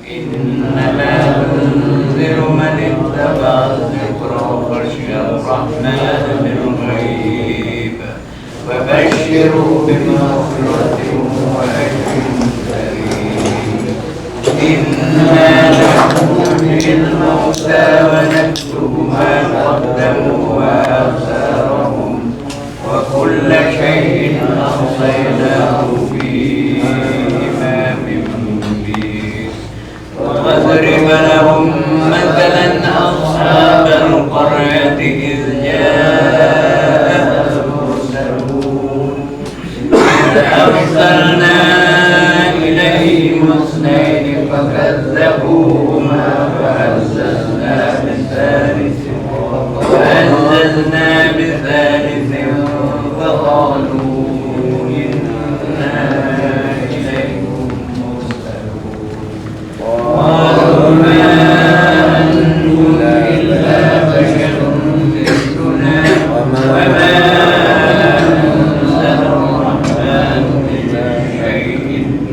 إنما تنذر من اتبع الذكر وخشي الرحمن بالغيب فبشره بمغفرة وأجر كريم إنا نحيي الموتى ونكتب ما قدموا وآثارهم وكل شيء أحصيناه في إمام مبين واضرب لهم مثلا أصحاب القرية إذ جاء المرسلون أرسلنا إليهم اثنين فكذبوهما فعززنا بثالث فقالوا إنا إليكم مرسلون قالوا ما أنتم إلا بشر مثلنا وما أنزل الرحمن من شيء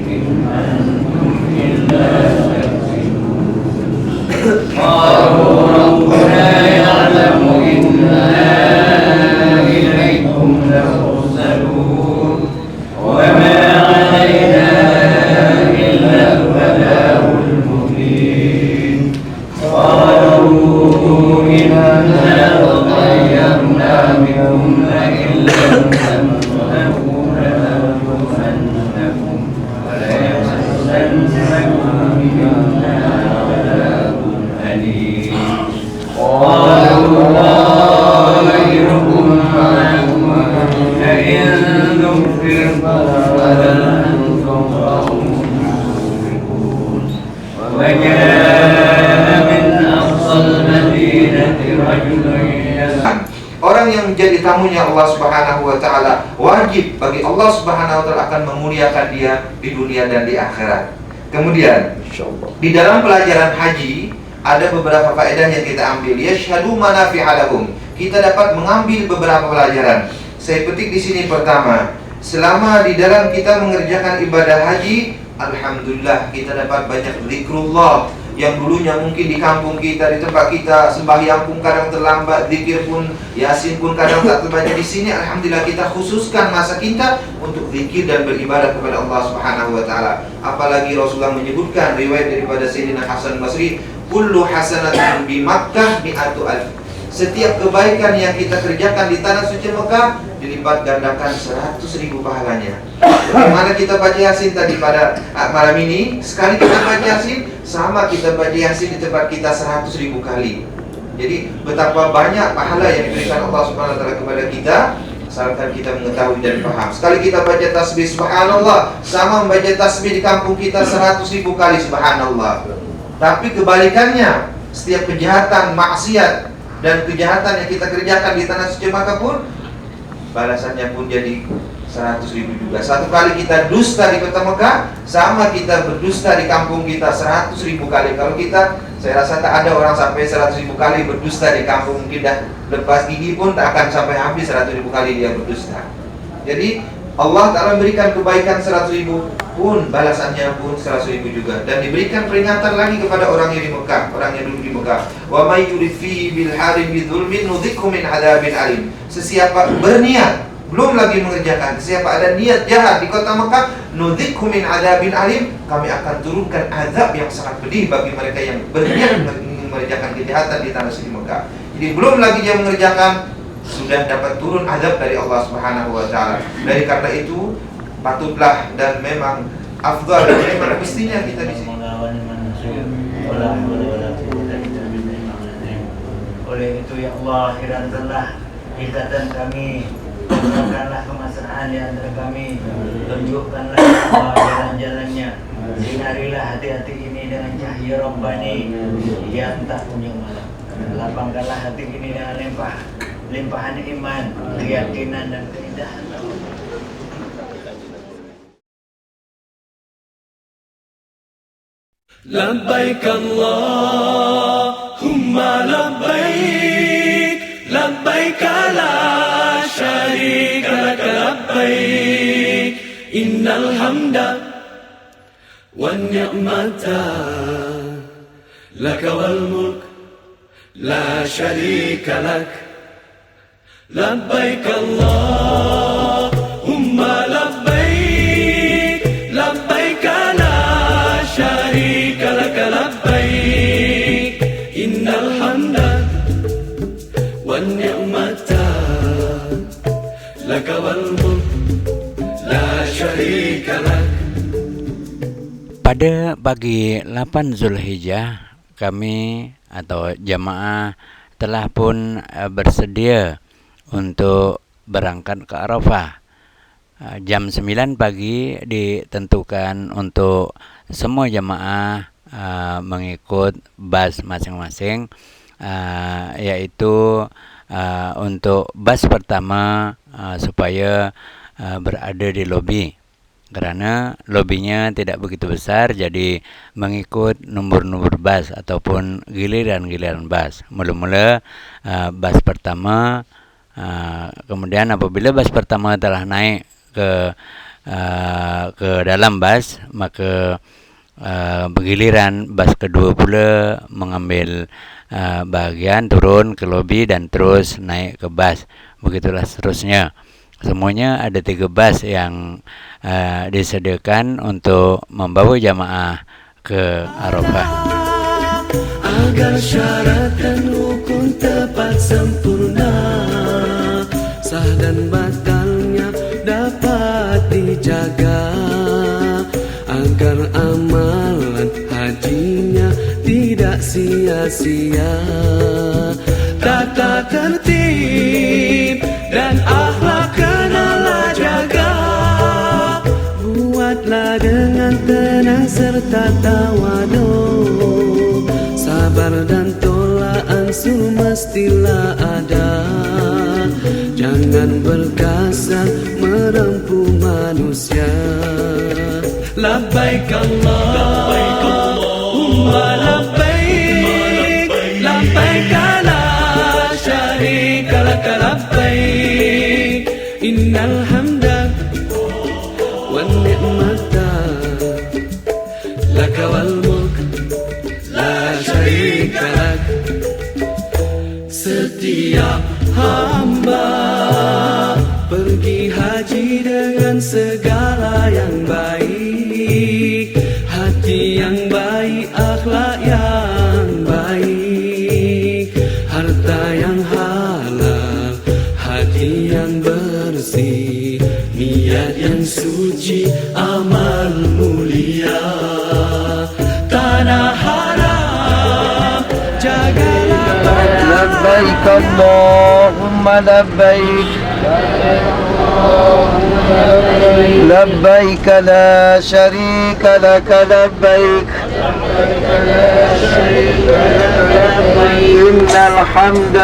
إن أنتم إلا تكذبون قالوا ربنا يعلم إنا إليكم لمرسلون وما علينا إلا البلاغ المبين قالوا إنا تطيرنا بكم لئن لم تنتهوا لنرجمنكم وليمسنكم منا عذاب أليم قالوا طائركم معكم فإن ذكرتم بل أنتم قوم مسرفون وجاء من أقصى المدينة رجل Orang yang menjadi tamunya Allah Subhanahu wa taala, wajib bagi Allah Subhanahu wa taala akan memuliakan dia di dunia dan di akhirat. Kemudian di dalam pelajaran haji ada beberapa faedah yang kita ambil. Yashhadu manafi'a lahum. Kita dapat mengambil beberapa pelajaran. Saya petik di sini pertama, selama di dalam kita mengerjakan ibadah haji, alhamdulillah kita dapat banyak zikrullah yang dulunya mungkin di kampung kita, di tempat kita sembahyang pun kadang terlambat, zikir pun, yasin pun kadang tak terbaca. Di sini alhamdulillah kita khususkan masa kita untuk zikir dan beribadah kepada Allah Subhanahu wa taala. Apalagi Rasulullah menyebutkan riwayat daripada Sayyidina Hasan Basri, kullu hasanatin bi Makkah mi'atu alf. Setiap kebaikan yang kita kerjakan di tanah suci Mekah dilipat gandakan 100.000 pahalanya. Bagaimana kita baca Yasin tadi pada malam ini, sekali kita baca Yasin sama kita baca Yasin di tempat kita 100.000 kali. Jadi betapa banyak pahala yang diberikan Allah Subhanahu wa taala kepada kita asalkan kita mengetahui dan paham. Sekali kita baca tasbih subhanallah sama membaca tasbih di kampung kita 100.000 kali subhanallah. Tapi kebalikannya, setiap kejahatan, maksiat dan kejahatan yang kita kerjakan di tanah suci Makkah pun balasannya pun jadi 100.000 juga. Satu kali kita dusta di kota Mekah sama kita berdusta di kampung kita 100.000 kali. Kalau kita, saya rasa tak ada orang sampai 100.000 kali berdusta di kampung. Mungkin dah lepas gigi pun tak akan sampai habis 100.000 kali dia berdusta. Jadi Allah Ta'ala memberikan kebaikan 100.000 pun balasannya pun 100.000 juga. Dan diberikan peringatan lagi kepada orang yang di Mekah, orang yang duduk di Mekah. Wa may yurid fi bil harim bi dzulmin nudzikhu min adzabin alim. Sesiapa berniat belum lagi mengerjakan, siapa ada niat jahat di kota Mekah, nudzikhu min adzabin alim, kami akan turunkan azab yang sangat pedih bagi mereka yang berniat mengerjakan kejahatan di tanah suci Mekah. Jadi belum lagi dia mengerjakan, sudah dapat turun azab dari Allah Subhanahu wa taala. Dari karena itu patutlah dan memang afdal dan memang mestinya kita di sini. Oleh itu ya Allah, hirankanlah ikatan kami, tunjukkanlah kemesraan di antara kami, tunjukkanlah jalan-jalannya, sinarilah hati-hati ini dengan cahaya Rabbani yang tak kunjung malam. Lapangkanlah hati ini dengan limpahan iman, keyakinan dan keindahan. لبيك اللهم لبيك لبيك لا شريك لك لبيك إن الحمد والنعمة لك والملك لا شريك لك لبيك اللهم لبيك لبيك لا شريك لك لبيك إن الحمد والنعمة لك والملك لا شريك لك. Pada pagi 8 Zulhijjah, kami atau jamaah telah pun bersedia untuk berangkat ke Arafah. Jam 9 pagi ditentukan untuk semua jamaah mengikut bus masing-masing, yaitu untuk bus pertama supaya berada di lobi. Karena lobinya tidak begitu besar, jadi mengikut nomor-nomor bus ataupun giliran-giliran bus. Mula-mula bus pertama, kemudian apabila bus pertama telah naik ke dalam bus, maka bergiliran bus kedua pula mengambil bahagian turun ke lobi dan terus naik ke bus. Begitulah seterusnya. Semuanya ada 3 bus yang disediakan untuk membawa jamaah ke Arafah. Agar syarat dan rukun tepat sempurna, sah dan batalnya dapat dijaga, agar amalan hajinya tidak sia-sia. Tata tertib dan akhlak kenalah jaga, buatlah dengan tenang serta tawadu, sabar dan tolak ansur mestilah ada. Jangan berkasar merempuh manusia. Labbaik Allahumma labbaik labbaik la syarika lak labbaik innal hamda wan ni'mata lak wal mulk la syarika lak. Setiap hamba pergi haji dengan segala yang baik, hati yang baik, akhlak yang baik, harta yang halal, hati yang bersih, niat yang suci, amal mulia. Tanah haram jagalah لبيك اللهم لبيك لبيك لا شريك لك لبيك إن الحمد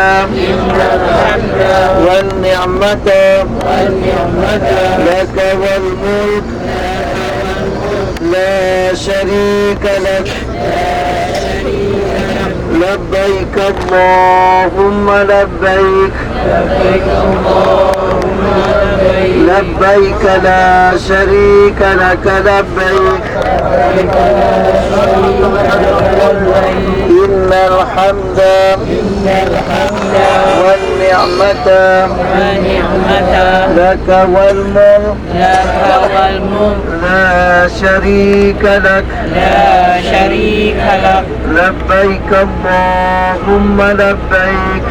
والنعمة لك والملك لا شريك لك لبيك اللهم لبيك لبيك لا شريك لك لبيك إن الحمد والنعمة لك والملك لا شريك لك لبيك اللهم لبيك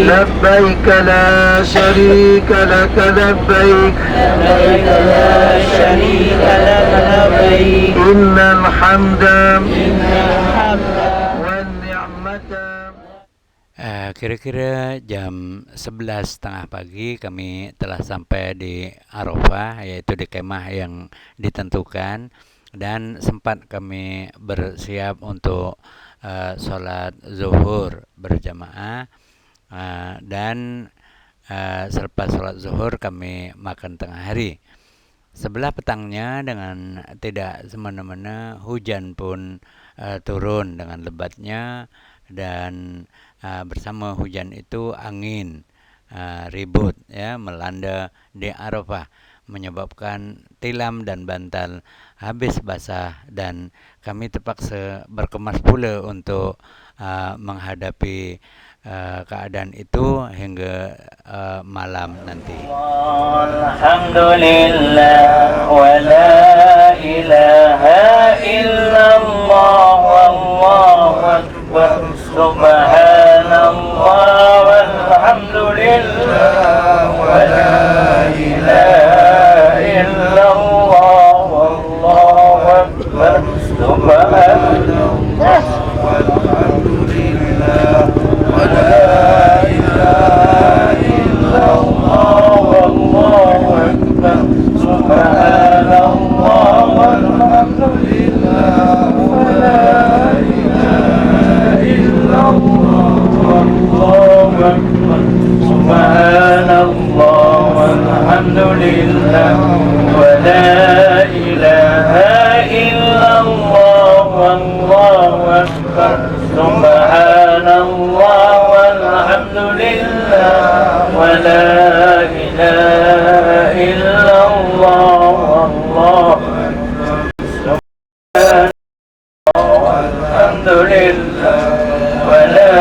لبيك لا شريك لك لبيك إن الحمد والنعمة. Kira-kira jam 11.30 pagi kami telah sampai di Arafah, yaitu di kemah yang ditentukan, dan sempat kami bersiap untuk sholat zuhur berjamaah, dan selepas sholat zuhur kami makan tengah hari. Sebelah petangnya dengan tidak semena-mena hujan pun turun dengan lebatnya, dan bersama hujan itu angin ribut melanda di Arafah. menyebabkan tilam dan bantal habis basah dan kami terpaksa berkemas pula untuk menghadapi keadaan itu hingga malam nanti. Alhamdulillah wa la ilaha illallah wallahu akbar subhanallah walhamdulillah wa la ilaha illallah wallahu akbar subhanallah walhamdulillah wa la ilaha illallah wallahu akbar subhanallah walhamdulillah wa la ilaha illallah wallahu akbar subhanallah walhamdulillah wa la ilaha illallah wallahu akbar subhanallah walhamdulillah wa la ilaha illallah wallahu alhamdulillah wa la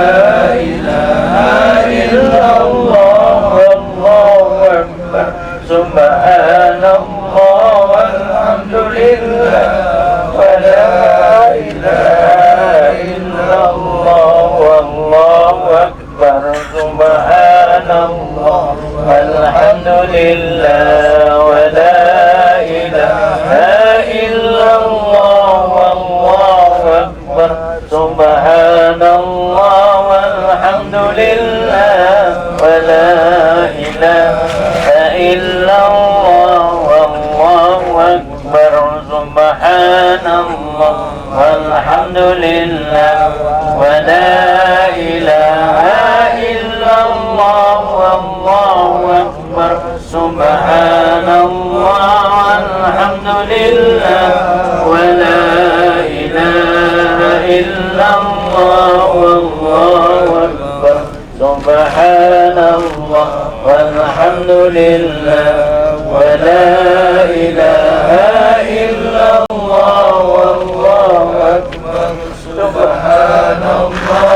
ilaha illallah wallahu akbar subhanallah walhamdulillah wa la ilaha illallah wallahu akbar subhanallah walhamdulillah wa la ilaha illallah wallahu akbar subhanallah walhamdulillah wa la ilaha illallah wallahu akbar subhanallah walhamdulillah wa la ilaha illallah wallahu akbar subhanallah walhamdulillah wa la ilaha illallah wallahu akbar subhanallah walhamdulillah wa la ilaha illallah wallahu akbar subhanallah